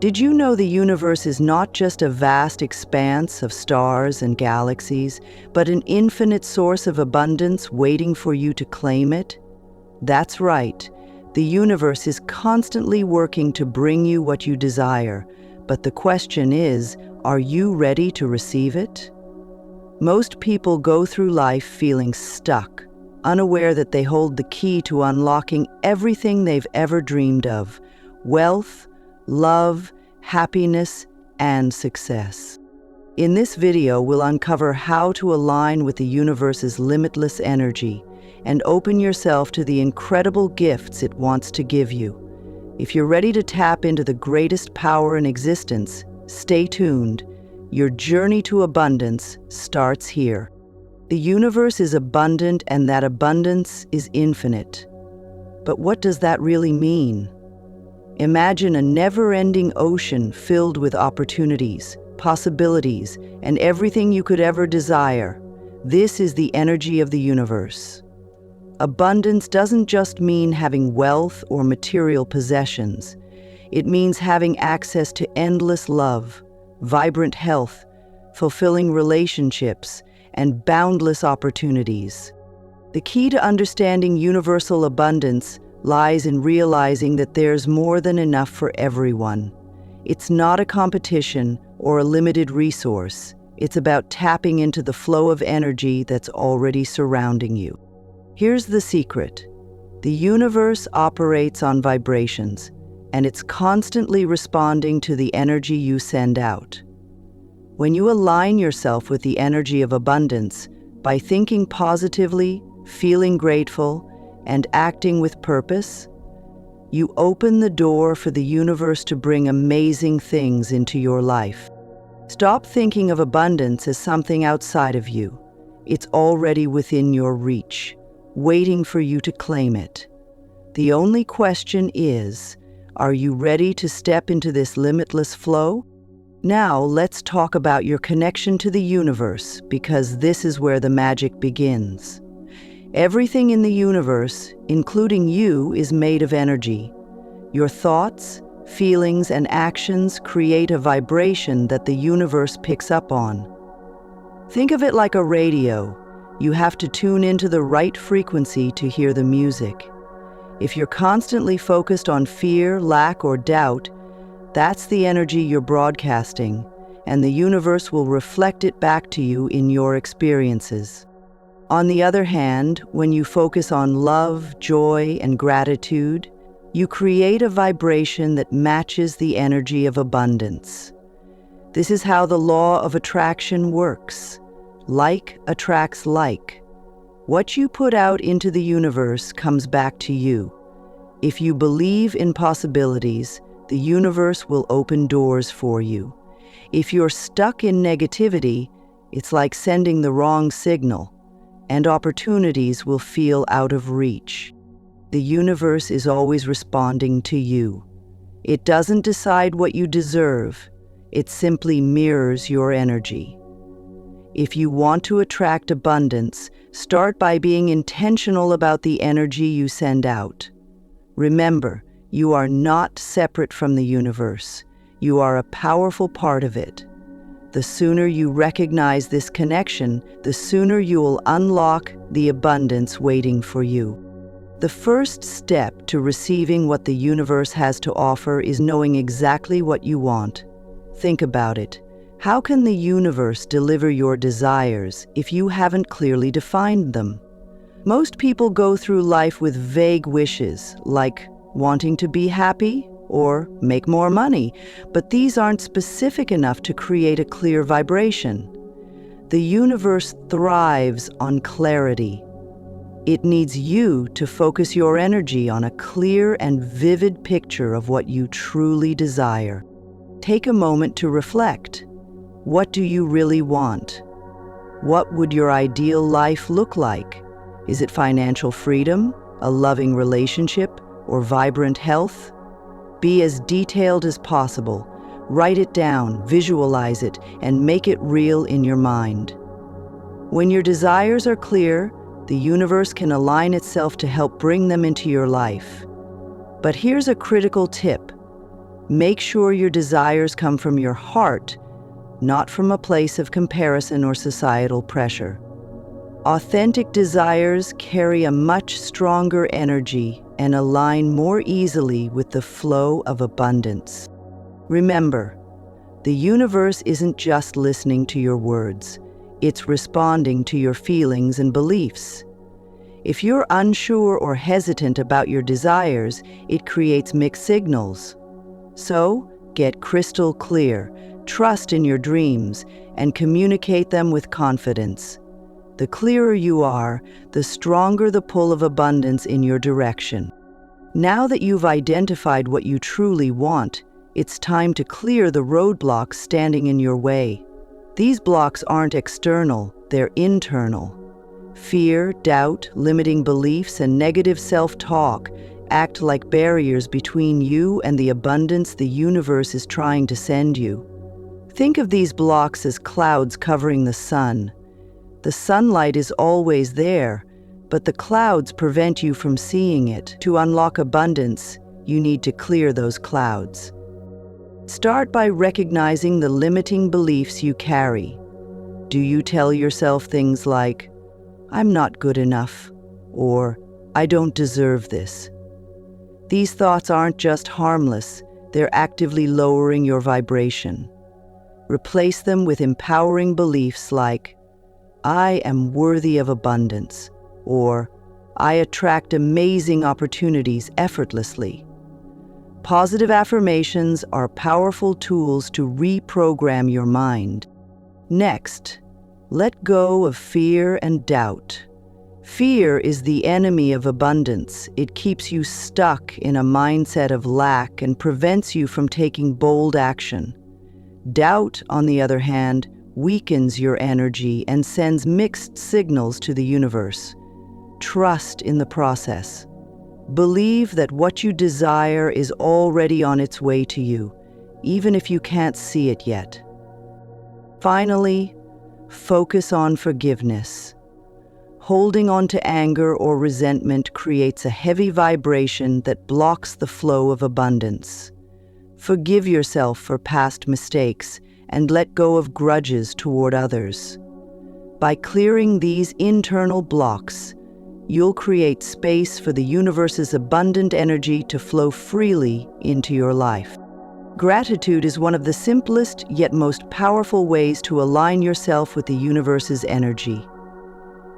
Did you know the universe is not just a vast expanse of stars and galaxies, but an infinite source of abundance waiting for you to claim it? That's right. The universe is constantly working to bring you what you desire, but the question is, are you ready to receive it? Most people go through life feeling stuck, unaware that they hold the key to unlocking everything they've ever dreamed of: wealth, love, happiness, and success. In this video, we'll uncover how to align with the universe's limitless energy and open yourself to the incredible gifts it wants to give you. If you're ready to tap into the greatest power in existence, stay tuned. Your journey to abundance starts here. The universe is abundant, and that abundance is infinite. But what does that really mean? Imagine a never-ending ocean filled with opportunities, possibilities, and everything you could ever desire. This is the energy of the universe. Abundance doesn't just mean having wealth or material possessions. It means having access to endless love, vibrant health, fulfilling relationships, and boundless opportunities. The key to understanding universal abundance lies in realizing that there's more than enough for everyone. It's not a competition or a limited resource. It's about tapping into the flow of energy that's already surrounding you. Here's the secret. The universe operates on vibrations, and it's constantly responding to the energy you send out. When you align yourself with the energy of abundance by thinking positively, feeling grateful, and acting with purpose, you open the door for the universe to bring amazing things into your life. Stop thinking of abundance as something outside of you. It's already within your reach, waiting for you to claim it. The only question is, are you ready to step into this limitless flow? Now, let's talk about your connection to the universe, because this is where the magic begins. Everything in the universe, including you, is made of energy. Your thoughts, feelings, and actions create a vibration that the universe picks up on. Think of it like a radio. You have to tune into the right frequency to hear the music. If you're constantly focused on fear, lack, or doubt, that's the energy you're broadcasting, and the universe will reflect it back to you in your experiences. On the other hand, when you focus on love, joy, and gratitude, you create a vibration that matches the energy of abundance. This is how the law of attraction works. Like attracts like. What you put out into the universe comes back to you. If you believe in possibilities, the universe will open doors for you. If you're stuck in negativity, it's like sending the wrong signal, and opportunities will feel out of reach. The universe is always responding to you. It doesn't decide what you deserve. It simply mirrors your energy. If you want to attract abundance, start by being intentional about the energy you send out. Remember, you are not separate from the universe. You are a powerful part of it. The sooner you recognize this connection, the sooner you will unlock the abundance waiting for you. The first step to receiving what the universe has to offer is knowing exactly what you want. Think about it. How can the universe deliver your desires if you haven't clearly defined them? Most people go through life with vague wishes, like wanting to be happy or make more money, but these aren't specific enough to create a clear vibration. The universe thrives on clarity. It needs you to focus your energy on a clear and vivid picture of what you truly desire. Take a moment to reflect. What do you really want? What would your ideal life look like? Is it financial freedom, a loving relationship, or vibrant health? Be as detailed as possible. Write it down, visualize it, and make it real in your mind. When your desires are clear, the universe can align itself to help bring them into your life. But here's a critical tip. Make sure your desires come from your heart, not from a place of comparison or societal pressure. Authentic desires carry a much stronger energy and align more easily with the flow of abundance. Remember, the universe isn't just listening to your words, it's responding to your feelings and beliefs. If you're unsure or hesitant about your desires, it creates mixed signals. So, get crystal clear, trust in your dreams, and communicate them with confidence. The clearer you are, the stronger the pull of abundance in your direction. Now that you've identified what you truly want, it's time to clear the roadblocks standing in your way. These blocks aren't external, they're internal. Fear, doubt, limiting beliefs, and negative self-talk act like barriers between you and the abundance the universe is trying to send you. Think of these blocks as clouds covering the sun. The sunlight is always there, but the clouds prevent you from seeing it. To unlock abundance, you need to clear those clouds. Start by recognizing the limiting beliefs you carry. Do you tell yourself things like, "I'm not good enough," or "I don't deserve this"? These thoughts aren't just harmless, they're actively lowering your vibration. Replace them with empowering beliefs like, "I am worthy of abundance," or "I attract amazing opportunities effortlessly." Positive affirmations are powerful tools to reprogram your mind. Next, let go of fear and doubt. Fear is the enemy of abundance. It keeps you stuck in a mindset of lack and prevents you from taking bold action. Doubt, on the other hand, weakens your energy and sends mixed signals to the universe. Trust in the process. Believe that what you desire is already on its way to you, even if you can't see it yet. Finally, focus on forgiveness. Holding on to anger or resentment creates a heavy vibration that blocks the flow of abundance. Forgive yourself for past mistakes and let go of grudges toward others. By clearing these internal blocks, you'll create space for the universe's abundant energy to flow freely into your life. Gratitude is one of the simplest yet most powerful ways to align yourself with the universe's energy.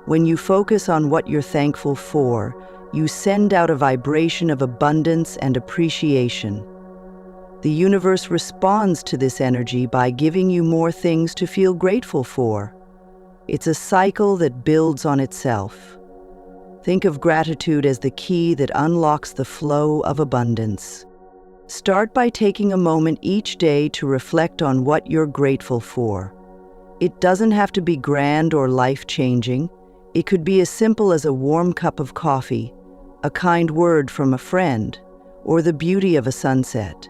When you focus on what you're thankful for, you send out a vibration of abundance and appreciation. The universe responds to this energy by giving you more things to feel grateful for. It's a cycle that builds on itself. Think of gratitude as the key that unlocks the flow of abundance. Start by taking a moment each day to reflect on what you're grateful for. It doesn't have to be grand or life-changing. It could be as simple as a warm cup of coffee, a kind word from a friend, or the beauty of a sunset.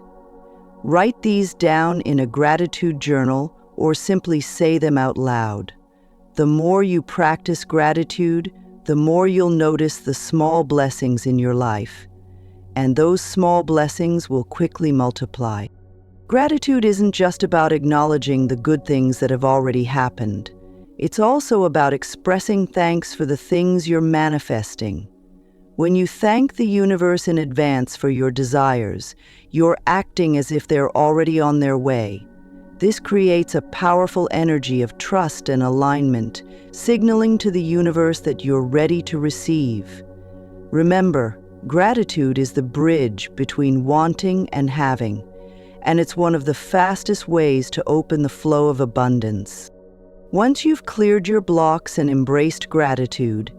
Write these down in a gratitude journal or simply say them out loud. The more you practice gratitude, the more you'll notice the small blessings in your life, and those small blessings will quickly multiply. Gratitude isn't just about acknowledging the good things that have already happened. It's also about expressing thanks for the things you're manifesting. When you thank the universe in advance for your desires, you're acting as if they're already on their way. This creates a powerful energy of trust and alignment, signaling to the universe that you're ready to receive. Remember, gratitude is the bridge between wanting and having, and it's one of the fastest ways to open the flow of abundance. Once you've cleared your blocks and embraced gratitude,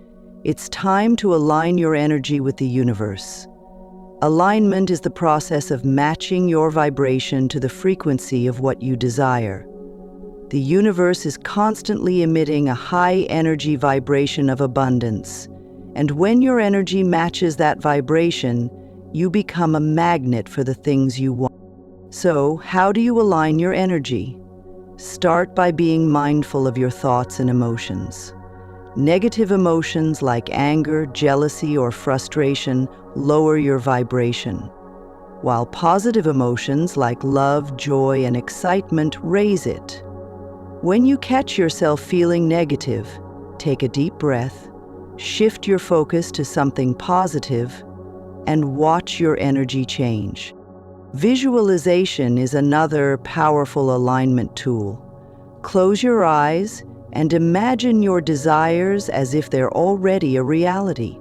it's time to align your energy with the universe. Alignment is the process of matching your vibration to the frequency of what you desire. The universe is constantly emitting a high-energy vibration of abundance, and when your energy matches that vibration, you become a magnet for the things you want. So, how do you align your energy? Start by being mindful of your thoughts and emotions. Negative emotions like anger, jealousy, or frustration lower your vibration. while positive emotions like love, joy, and excitement raise it. When you catch yourself feeling negative, take a deep breath, shift your focus to something positive, and watch your energy change. Visualization is another powerful alignment tool. Close your eyes and imagine your desires as if they're already a reality.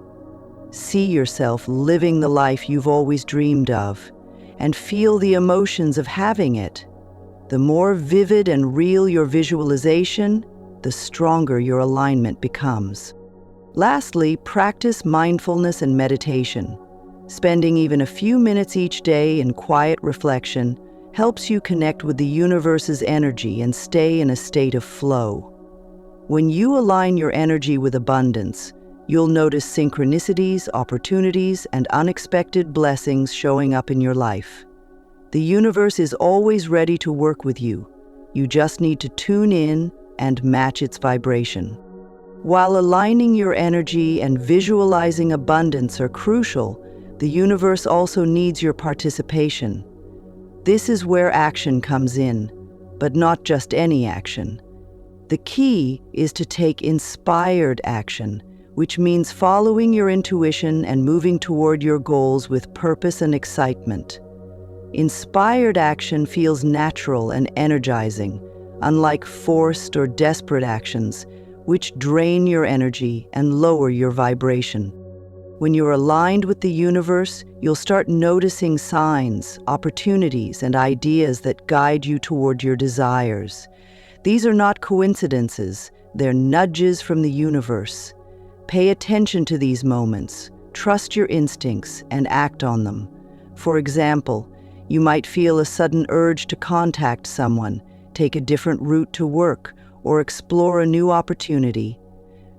See yourself living the life you've always dreamed of, and feel the emotions of having it. The more vivid and real your visualization, the stronger your alignment becomes. Lastly, practice mindfulness and meditation. Spending even a few minutes each day in quiet reflection helps you connect with the universe's energy and stay in a state of flow. When you align your energy with abundance, you'll notice synchronicities, opportunities, and unexpected blessings showing up in your life. The universe is always ready to work with you. You just need to tune in and match its vibration. While aligning your energy and visualizing abundance are crucial, the universe also needs your participation. This is where action comes in, but not just any action. The key is to take inspired action, which means following your intuition and moving toward your goals with purpose and excitement. Inspired action feels natural and energizing, unlike forced or desperate actions, which drain your energy and lower your vibration. When you're aligned with the universe, you'll start noticing signs, opportunities, and ideas that guide you toward your desires. These are not coincidences, they're nudges from the universe. Pay attention to these moments, trust your instincts, and act on them. For example, you might feel a sudden urge to contact someone, take a different route to work, or explore a new opportunity.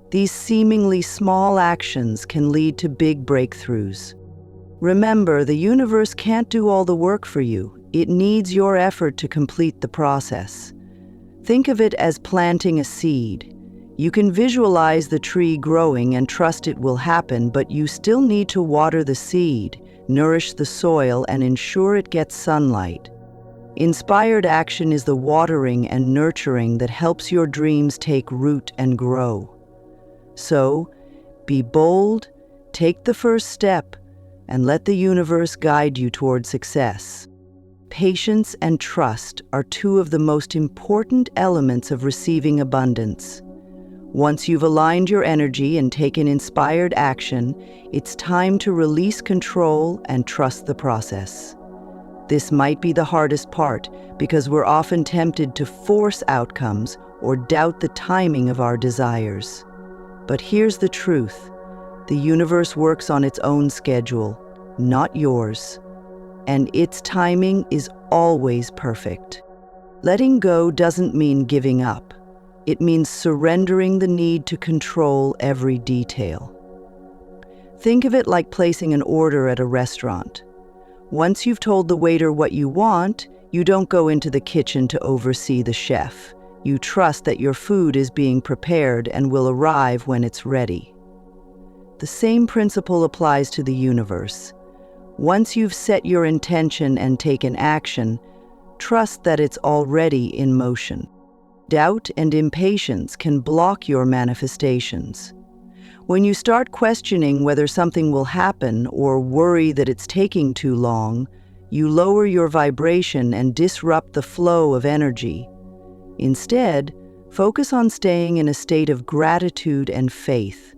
These seemingly small actions can lead to big breakthroughs. Remember, the universe can't do all the work for you. It needs your effort to complete the process. Think of it as planting a seed. You can visualize the tree growing and trust it will happen, but you still need to water the seed, nourish the soil, and ensure it gets sunlight. Inspired action is the watering and nurturing that helps your dreams take root and grow. So, be bold, take the first step, and let the universe guide you toward success. Patience and trust are two of the most important elements of receiving abundance. Once you've aligned your energy and taken inspired action, it's time to release control and trust the process. This might be the hardest part because we're often tempted to force outcomes or doubt the timing of our desires. But here's the truth. The universe works on its own schedule, not yours. And its timing is always perfect. Letting go doesn't mean giving up. It means surrendering the need to control every detail. Think of it like placing an order at a restaurant. Once you've told the waiter what you want, you don't go into the kitchen to oversee the chef. You trust that your food is being prepared and will arrive when it's ready. The same principle applies to the universe. Once you've set your intention and taken action, trust that it's already in motion. Doubt and impatience can block your manifestations. When you start questioning whether something will happen or worry that it's taking too long, you lower your vibration and disrupt the flow of energy. Instead, focus on staying in a state of gratitude and faith.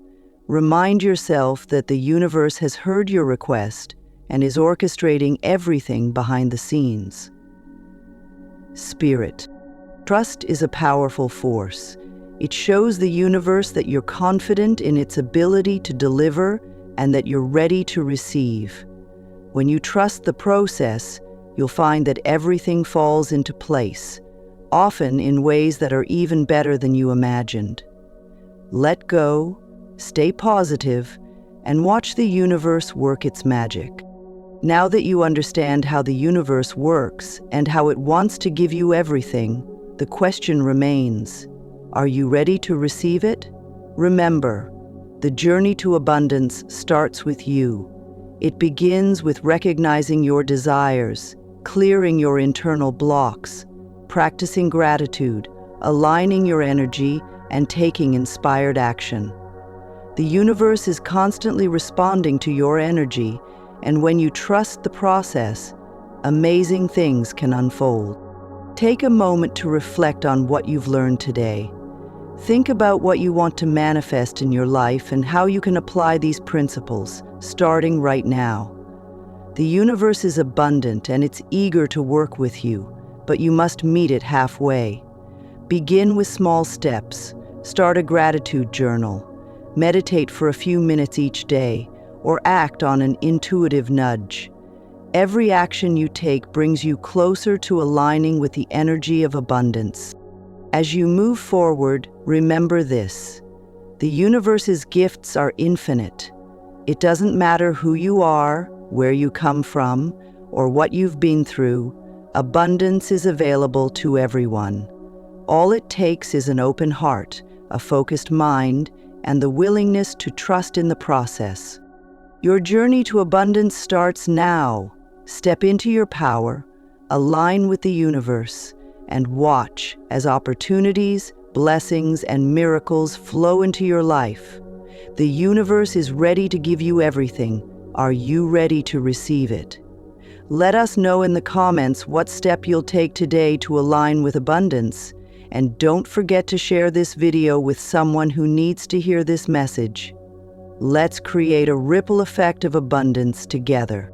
Remind yourself that the universe has heard your request and is orchestrating everything behind the scenes. Spirit. Trust is a powerful force. It shows the universe that you're confident in its ability to deliver and that you're ready to receive. When you trust the process, you'll find that everything falls into place, often in ways that are even better than you imagined. Let go, stay positive, and watch the universe work its magic. Now that you understand how the universe works and how it wants to give you everything, the question remains, are you ready to receive it? Remember, the journey to abundance starts with you. It begins with recognizing your desires, clearing your internal blocks, practicing gratitude, aligning your energy, and taking inspired action. The universe is constantly responding to your energy, and when you trust the process, amazing things can unfold. Take a moment to reflect on what you've learned today. Think about what you want to manifest in your life and how you can apply these principles, starting right now. The universe is abundant and it's eager to work with you, but you must meet it halfway. Begin with small steps. Start a gratitude journal. Meditate for a few minutes each day, or act on an intuitive nudge. Every action you take brings you closer to aligning with the energy of abundance. As you move forward, remember this: the universe's gifts are infinite. It doesn't matter who you are, where you come from, or what you've been through, abundance is available to everyone. All it takes is an open heart, a focused mind, and the willingness to trust in the process. Your journey to abundance starts now. Step into your power, align with the universe, and watch as opportunities, blessings, and miracles flow into your life. The universe is ready to give you everything. Are you ready to receive it? Let us know in the comments what step you'll take today to align with abundance. And don't forget to share this video with someone who needs to hear this message. Let's create a ripple effect of abundance together.